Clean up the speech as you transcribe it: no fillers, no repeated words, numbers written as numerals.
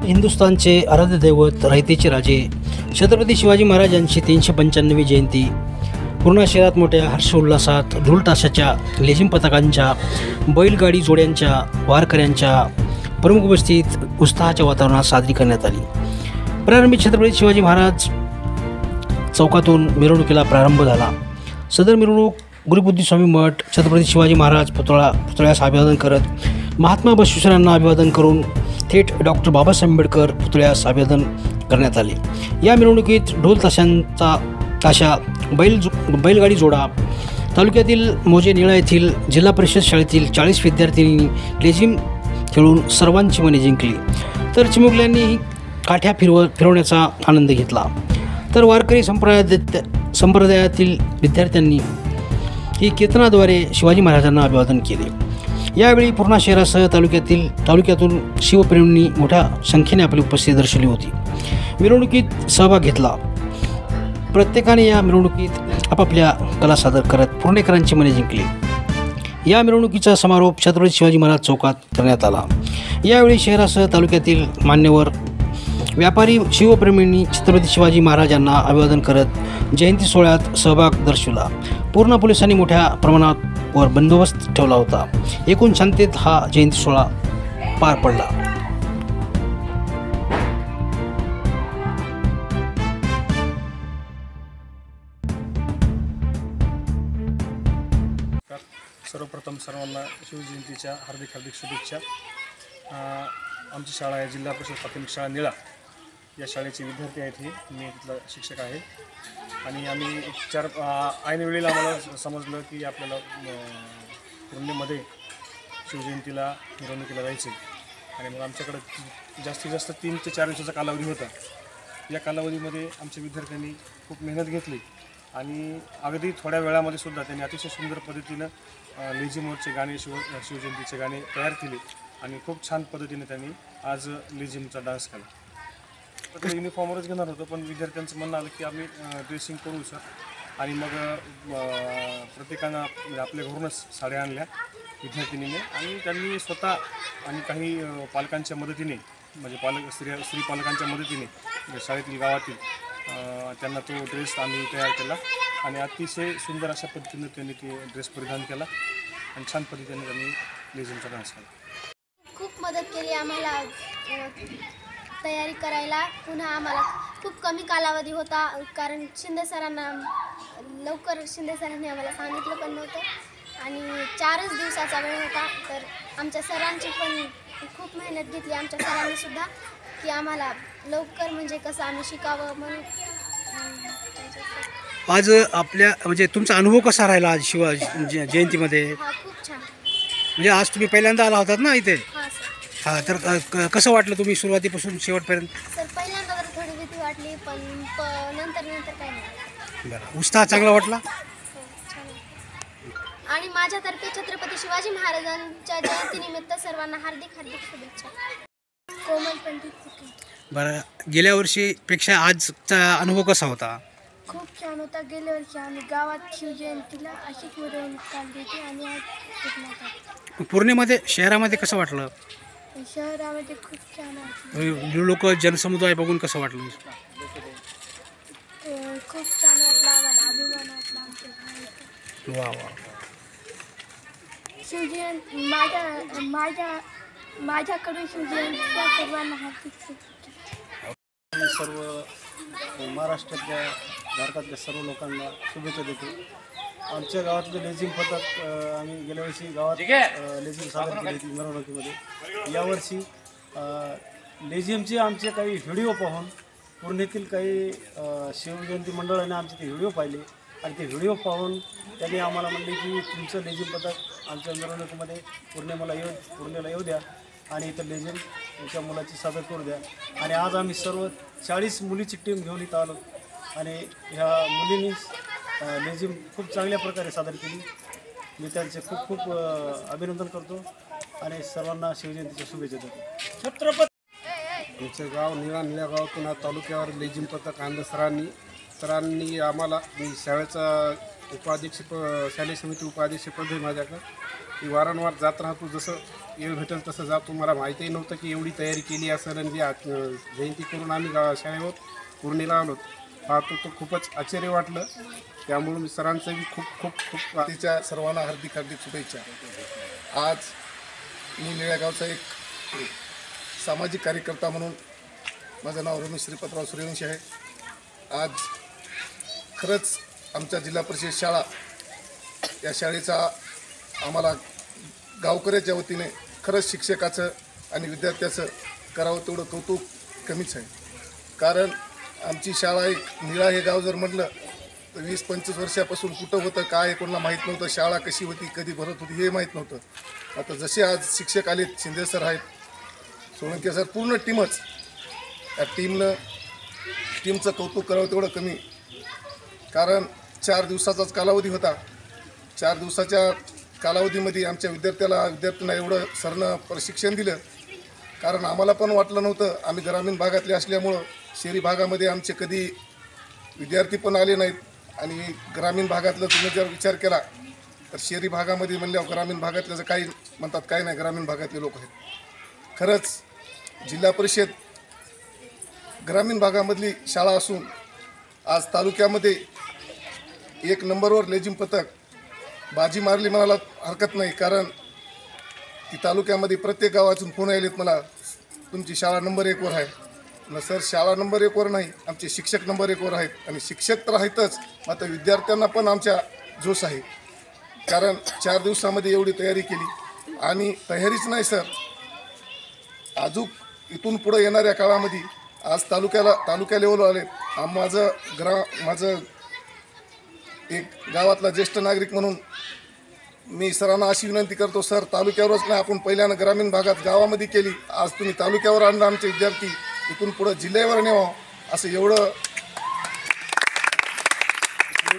हिंदुस्थानचे आराध्य दैवत रयतेचे राजे छत्रपती शिवाजी महाराज यांची 395वी जयंती पूर्णा शहरात मोठ्या हर्षोल्लासात ढोलताशाच्या लेझिम पथकांच्या बैलगाडी जोड्यांच्या वारकऱ्यांच्या प्रमुख उपस्थित उत्साहाच्या वातावरणात साजरी करण्यात आली। प्रारंभी छत्रपती शिवाजी महाराज चौकातून मिरवणुकीला प्रारंभ झाला। सदर मिरवणूक गुरुबुद्धी स्वामी मठ छत्रपती शिवाजी महाराज पुतळ्यास अभिवादन करत महात्मा बसवेश्वरांना अभिवादन करून थेट डॉक्टर बाबासाहेब आंबेडकर पुतळ्यास अभिवादन करण्यात आले। या मिरवणुकीत ढोल ताशा बैलगाडी जोडा तालुक्यातील मोजे निळा येथील जिल्हा परिषद शाळेतील 40 विद्यार्थ्यांनी लेझिम खेळून सर्वांची मने जिंकली, तर चिमुकल्यांनी काठ्या फिरवण्याचा आनंद घेतला, तर वारकरी संप्रदायातील विद्यार्थ्यांनी ही कीर्तनाद्वारे शिवाजी महाराजांना अभिवादन केले। यावेळी पूर्णा शहरासह तालुक्यातून शिवप्रेमींनी मोठ्या संख्येने आपली उपस्थिती दर्शवली होती। मिरवणुकीत सहभाग घेतला। प्रत्येकाने या मिरवणुकीत आपापल्या कला सादर करत पुणेकरांची मने जिंकली। या मिरवणुकीचा समारोप छत्रपती शिवाजी महाराज चौकात करण्यात आला। यावेळी शहरासह तालुक्यातील मान्यवर व्यापारी शिवप्रेमींनी छत्रपती शिवाजी महाराजांना अभिवादन करत जयंती सोहळ्यात सहभाग दर्शवला। पूर्णा पोलिसांनी मोठ्या प्रमाणावर बंदोबस्त ठेवला होता। एकूण शांततेत हा जयंती सोहळा पार पडला। सर्वप्रथम सर्वांना शिवजयंतीच्या हार्दिक शुभेच्छा। आमची शाळा आहे जिल्हा परिषद प्राथमिक शाळा निळा, या शाळेचे विद्यार्थी आहेत। मी तिथला शिक्षक आहे आणि आम्ही ऐन वेळेला आम्हाला समजलं की आपल्याला पूर्णेमध्ये शिवजयंतीला मिरवणुकीला जायचे आणि मग आमच्याकडं जास्तीत जास्त 3 ते 4 दिवसाचा कालावधी होता। या कालावधीमध्ये आमच्या विद्यार्थ्यांनी खूप मेहनत घेतली आणि अगदी थोड्या वेळामध्ये सुद्धा त्यांनी अतिशय सुंदर पद्धतीनं लेझिमवरचे गाणे शिवजयंतीचे गाणे तयार केले आणि खूप छान पद्धतीने त्यांनी आज लेझिमचा डान्स केला। तर युनिफॉर्मवरच घेणार होतो, पण विद्यार्थ्यांचं म्हणणं आलं की आम्ही ड्रेसिंग करू सर, आणि मग प्रत्येकानं आपल्या घरूनच साड्या आणल्या विद्यार्थिनीने आणि त्यांनी स्वतः आणि काही पालकांच्या मदतीने म्हणजे स्त्री पालकांच्या मदतीने शाळेतील गावातील त्यांना तो ड्रेस आम्ही तयार केला आणि अतिशय सुंदर अशा पद्धतीने त्यांनी ते ड्रेस परिधान केला आणि छान पद्धतीने त्यांनी लेझिमचा डान्स केला। खूप मदत केली आम्हाला तयारी करायला। पुन्हा आम्हाला खूप कमी कालावधी होता, कारण शिंदे सरांनी आम्हाला सांगितलं पण नव्हतं आणि 4च दिवसाचा वेळ होता, तर आमच्या सरांची पण खूप मेहनत घेतली आमच्या सरांनी सुद्धा की आम्हाला लवकर म्हणजे कसं आम्ही शिकावं म्हणून। आज आपल्या म्हणजे तुमचा अनुभव कसा राहिला आज जयंतीमध्ये? हा खूप छान। म्हणजे आज तुम्ही पहिल्यांदा आला होतात ना इथे? हां सर। हां, तर कसं वाटलं तुम्ही सुरुवातीपासून शेवटपर्यंत? सर पहिल्यांदा तर थोडी भीती वाटली, पण नंतर काही नाही। बरं, उत्साह चांगला वाटला? हो, छान। आणि माझ्यातर्फे छत्रपती शिवाजी महाराजांच्या जयंतीनिमित्त सर्वांना हार्दिक शुभेच्छा। कोमल पंडित। बरं, गेल्या वर्षीपेक्षा आजचा अनुभव कसा होता? खूप छान होता। गेल्या वर्षी आम्ही गावात शिवजयंतीला अशीच मिरवणूक काढली होती आणि आज खूप मोठा। पूर्णेमध्ये शहरामध्ये कसं वाटलं? शहरामध्ये खूप छान वाटलं। लोक जनसमुदाय बघून कसं वाटलं? खूप छान वाटलं आम्हाला, अभिमान वाटला आमच्या। वा वा। शिवजयंती माझ्याकडून शिवजयंतीच्या सर्वांना हार्दिक शुभेच्छा। सर्व महाराष्ट्रातल्या भारतातल्या सर्व लोकांना शुभेच्छा देतो। आमच्या गावातलं लेझिम पथक आम्ही गेल्या वर्षी गावात लेझिम सादर केली होती मिरवणुकीमध्ये। यावर्षी लेझिमचे आमचे काही व्हिडिओ पाहून पूर्णेतील काही शिवजयंती मंडळाने आमचे ते व्हिडिओ पाहिले आणि ते व्हिडिओ पाहून त्यांनी आम्हाला म्हणले की तुमचं लेझिम पथक आमच्या मिरवणुकीमध्ये पूर्णेला येऊ द्या आणि इथं लेझिम तुमच्या मुलाची सादर करू द्या। आणि आज आम्ही सर्व 40 मुलीची टीम घेऊन इथं आलो आणि ह्या मुलींनी लेझिम खूप चांगल्या प्रकारे सादर केली। मी त्यांचे खूप खूप अभिनंदन करतो आणि सर्वांना शिवजयंतीच्या शुभेच्छा देतो। छत्रपती आमचं गाव निळ्या गावातून तालुक्यावर लेझिम पथक आंध सरांनी आम्हाला, मी शाळेचा शालेय समिती उपाध्यक्षपद आहे माझ्याकडं, की वारंवार जात राहतो, जसं वेळ भेटेल तसं जातो. मला माहितीही नव्हतं की एवढी तयारी केली असेल आणि जयंती करून आम्ही शाळेवर पूर्णिला आलो. पाहतो तर खूपच आश्चर्य वाटलं. त्यामुळे मी सरांचंही खूप खूप खूप तिच्या सर्वांना हार्दिक हार्दिक शुभेच्छा. आज मी निळ्यागावचा एक सामाजिक कार्यकर्ता म्हणून माझं नाव रमेश श्रीपतराव सूर्यवंशी आहे. आज खरंच आमच्या जिल्हा परिषद शाळा या शाळेचा आम्हाला गावकऱ्याच्या वतीने खरंच शिक्षकाचं आणि विद्यार्थ्याचं करावं तेवढं कौतुक कमीच आहे. कारण आमची शाळा एक निळा हे गाव जर म्हटलं तर 20-25 वर्षापासून कुठं होतं काय कोणाला माहीत नव्हतं. शाळा कशी होती कधी भरत होती हे माहीत नव्हतं. आता जसे आज शिक्षक आलेत, शिंदे सर आहेत, सोळंके सर, पूर्ण टीमच, या टीमचं कौतुक करावं तेवढं कमी. कारण 4 दिवसाचाच कालावधी होता. 4 दिवसाच्या कालावधीमध्ये आमच्या विद्यार्थ्यांना एवढं सरनं प्रशिक्षण दिलं. कारण आम्हाला पण वाटलं नव्हतं. आम्ही ग्रामीण भागातले असल्यामुळं शहरी भागामध्ये आमचे कधी विद्यार्थी पण आले नाहीत. आणि ग्रामीण भागातलं तुम्ही जर विचार केला तर शहरी भागामध्ये म्हणल्यावर ग्रामीण भागातलं काही म्हणतात काय नाही, ग्रामीण भागातले लोक आहेत. खरंच जिल्हा परिषद ग्रामीण भागामधली शाळा असून आज तालुक्यामध्ये 1 नंबरवर लेझिम पथक बाजी मारली म्हणायला हरकत नाही. कारण ती तालुक्यामध्ये प्रत्येक गावातून फोन आलेत मला, तुमची शाळा नंबर 1वर आहे. न सर, शाळा नंबर 1वर नाही, आमचे शिक्षक नंबर 1वर आहेत. आणि शिक्षक तर आहेतच, मात्र विद्यार्थ्यांना पण आमच्या जोश आहे. कारण 4 दिवसामध्ये एवढी तयारी केली. आणि तयारीच नाही सर, अजून इथून पुढं येणाऱ्या काळामध्ये आज तालुक्या लेवलवर आले. माझं एक गावातला ज्येष्ठ नागरिक म्हणून मी सरांना अशी विनंती करतो, सर तालुक्यावरच नाही, आपण पहिल्यानं ग्रामीण भागात गावामध्ये केली, आज तुम्ही तालुक्यावर आणलं आमचे विद्यार्थी, इथून पुढं जिल्ह्यावर नेवा, असं एवढं